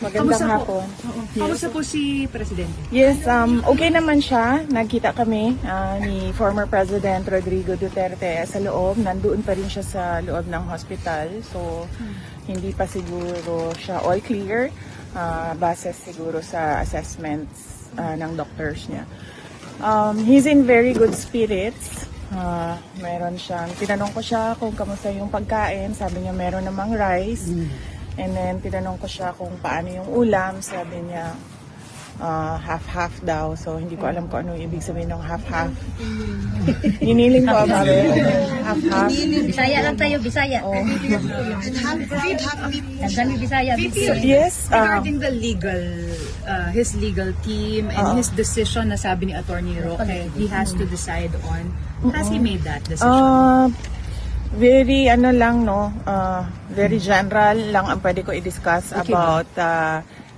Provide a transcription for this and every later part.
Magandang hapon. Kamusta po si Presidente? Yes, okay naman siya. Nagkita kami ni former President Rodrigo Duterte sa loob. Nandoon pa rin siya sa loob ng hospital. So, hindi pa siguro siya all clear. Base siguro sa assessments ng doctors niya. He's in very good spirits. Meron siyang, tinanong ko siya kung kamusta yung pagkain. Sabi niya meron namang rice. And then, tinanong ko siya kung paano yung ulam. Sabi niya, half-half daw. So, hindi ko alam kung ano ibig sabihin ng half-half. Hiniling ko ba? Half-half. Bisaya lang tayo, Bisaya. Oh. Dami Bisaya. Yes. Regarding the his legal team and his decision na sabi ni Attorney Roque, he has to decide on, has he made that decision? Very very general lang ang pwede ko i-discuss about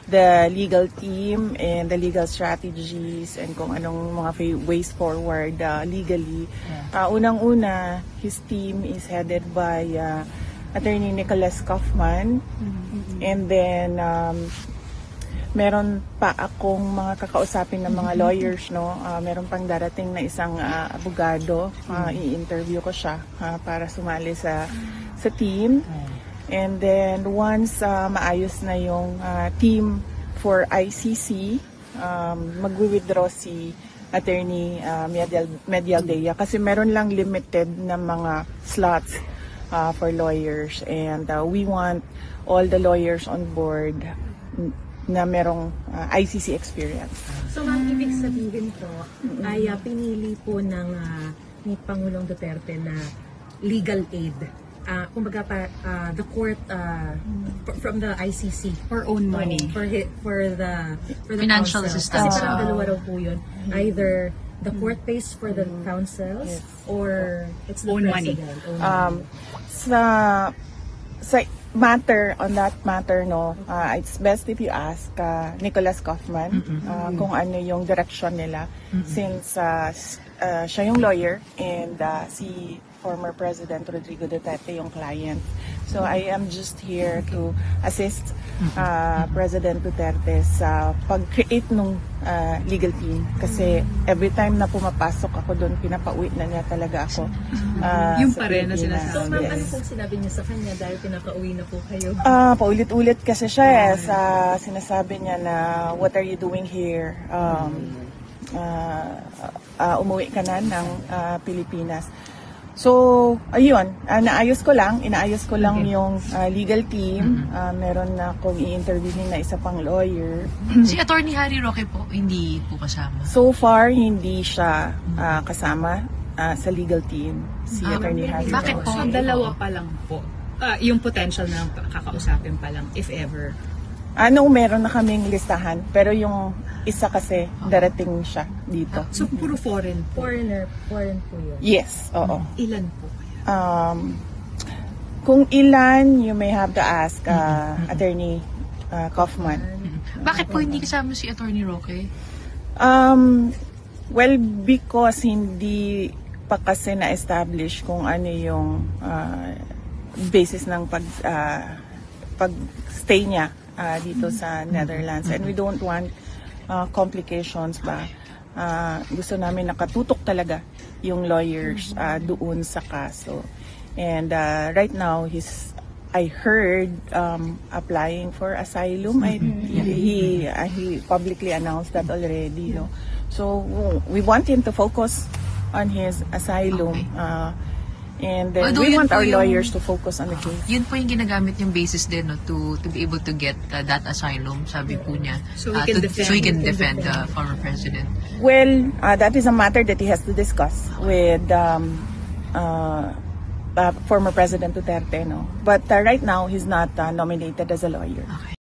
the legal team and the legal strategies and kung anong mga ways forward legally. Unang-una, his team is headed by Attorney Nicholas Kaufman, and then meron pa akong mga kakausapin ng mga lawyers, no. Meron pang darating na isang abogado. I-interview ko siya para sumali sa team. And then once maayos na yung team for ICC, magwi-withdraw si Attorney Medialdea kasi meron lang limited na mga slots for lawyers, and we want all the lawyers on board na merong ICC experience. So, ang ibig sabihin po ay pinili po ni Pangulong Duterte na legal aid. Kumbaga the court from the ICC For own money. for the Financial counsel. assistance. Kasi parang dalawa raw po yun. Either the court pays for the counsels or it's the Own money. president. Own money. Sa on that matter, no, it's best if you ask Nicholas Kaufman kung ano yung direction nila, since siya yung lawyer and si former President Rodrigo Duterte yung client. So I am just here to assist President Duterte sa pag-create ng legal team, kasi every time na pumapasok ako doon, pinapauwi na niya talaga ako. Yung sa pa rin na Pilipinas. So, ma'am, ano Yes. pong sinabi niyo sa kanya dahil pinaka-uwi na po kayo? Paulit-ulit kasi siya sinasabi niya na, what are you doing here? Umuwi ka na ng Pilipinas. So, ayun, inaayos ko lang yung legal team. Meron na akong i-interviewin na isa pang lawyer. Si Attorney Harry Roque po, hindi po kasama. So far, hindi siya kasama sa legal team, si Attorney Harry. Bakit po? So, dalawa pa lang po. Yung potential na kakausapin pa lang, if ever. Meron na kaming listahan, pero yung isa kasi darating siya dito. So, puro foreign po. Foreign po yun. Yes, oo. Ilan po kaya? Kung ilan, you may have to ask Attorney Kaufman. Bakit po hindi kasama si Attorney Roque? Well, because hindi pa kasi na-establish kung ano yung basis ng pag-stay niya dito sa Netherlands. And we don't want complications ba. Gusto namin nakatutok talaga yung lawyers doon sa kaso. And right now, I heard applying for asylum. He publicly announced that already. No? So we want him to focus on his asylum. And then we want our lawyers to focus on the case. Yun po yung ginagamit yung basis din, no, to be able to get that asylum, sabi po niya. So he can defend the former president. Well, that is a matter that he has to discuss with former President Duterte. No? But right now, he's not nominated as a lawyer. Okay.